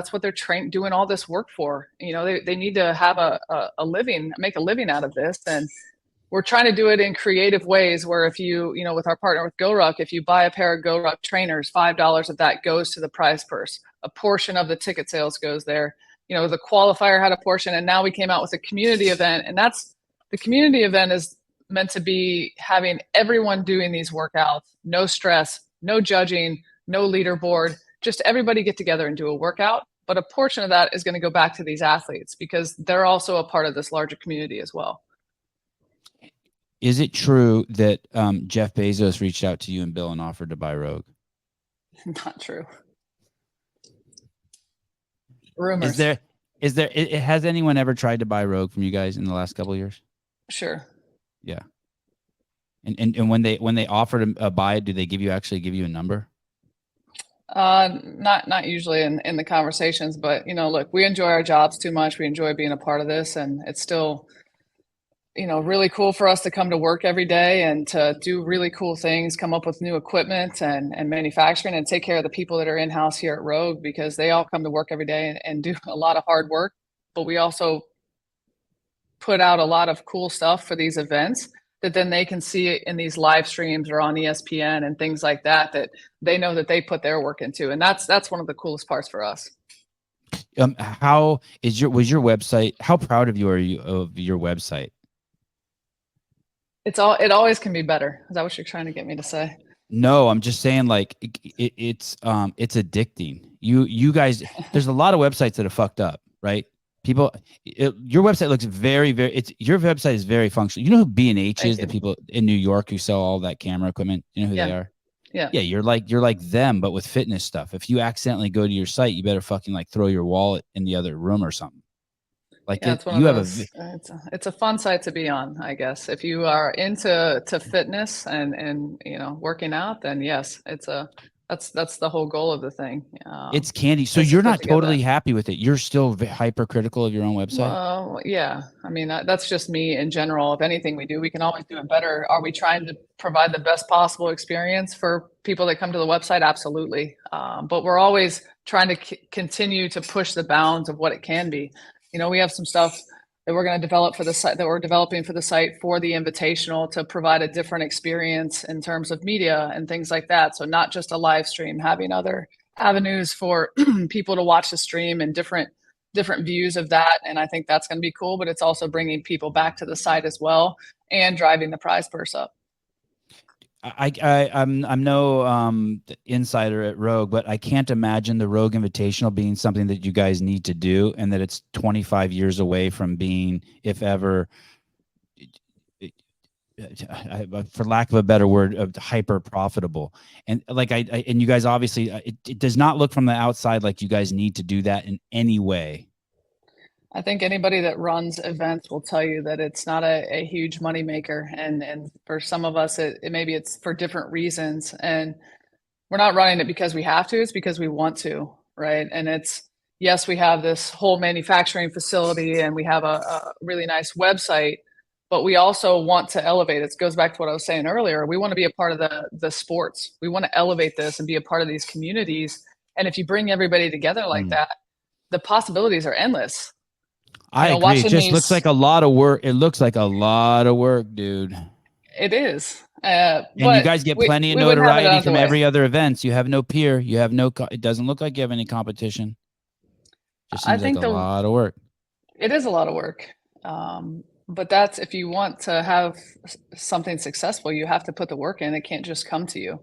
that's what they're trained doing all this work for. They need to have a living, make a living out of this. And we're trying to do it in creative ways where if with our partner with GoRuck, if you buy a pair of GoRuck trainers, $5 of that goes to the prize purse. A portion of the ticket sales goes there. The qualifier had a portion, and now we came out with a community event. And the community event is meant to be having everyone doing these workouts, no stress, no judging, no leaderboard, just everybody get together and do a workout. But a portion of that is going to go back to these athletes because they're also a part of this larger community as well. Is it true that Jeff Bezos reached out to you and Bill and offered to buy Rogue? Not true. Rumors. Has anyone ever tried to buy Rogue from you guys in the last couple of years? Sure. Yeah. And when they offered a buy, do they actually give you a number? Not usually in the conversations, but look, we enjoy our jobs too much. We enjoy being a part of this, and it's still really cool for us to come to work every day and to do really cool things, come up with new equipment and manufacturing, and take care of the people that are in-house here at Rogue, because they all come to work every day and do a lot of hard work. But we also put out a lot of cool stuff for these events that then they can see it in these live streams or on ESPN and things like that they know that they put their work into. And that's one of the coolest parts for us. How was your website? How proud are you of your website? It always can be better. Is that what you're trying to get me to say? No, I'm just saying, like, it's addicting. You guys, there's a lot of websites that are fucked up, right? Your website looks very, very. Your website is very functional. You know who B&H is? The people in New York who sell all that camera equipment. You know who they are? Yeah. Yeah, you're like them, but with fitness stuff. If you accidentally go to your site, you better fucking throw your wallet in the other room or something. Like, it's a fun site to be on, I guess. If you are into fitness and working out, then yes, that's the whole goal of the thing. It's candy. So you're not totally happy with it. You're still hypercritical of your own website. Well, yeah. I mean, that's just me in general. If anything we do, we can always do it better. Are we trying to provide the best possible experience for people that come to the website? Absolutely. But we're always trying to continue to push the bounds of what it can be. We have some stuff that we're going to develop for the site, that we're developing for the site for the Invitational, to provide a different experience in terms of media and things like that. So not just a live stream, having other avenues for people to watch the stream and different views of that. And I think that's going to be cool, but it's also bringing people back to the site as well and driving the prize purse up. I'm no insider at Rogue, but I can't imagine the Rogue Invitational being something that you guys need to do, and that it's 25 years away from being, if ever, for lack of a better word, hyper profitable. And and you guys obviously, it does not look from the outside like you guys need to do that in any way. I think anybody that runs events will tell you that it's not a huge moneymaker. And for some of us, maybe it's for different reasons. And we're not running it because we have to, it's because we want to, right? And yes, we have this whole manufacturing facility and we have a really nice website, but we also want to elevate. It goes back to what I was saying earlier. We want to be a part of the sports. We want to elevate this and be a part of these communities. And if you bring everybody together like that, the possibilities are endless. I agree. It just looks like a lot of work. It looks like a lot of work, dude. It is. And you guys get plenty of notoriety from every other events. You have no peer. You have no. It doesn't look like you have any competition. Just seems like a lot of work. It is a lot of work. But that's, if you want to have something successful, you have to put the work in. It can't just come to you.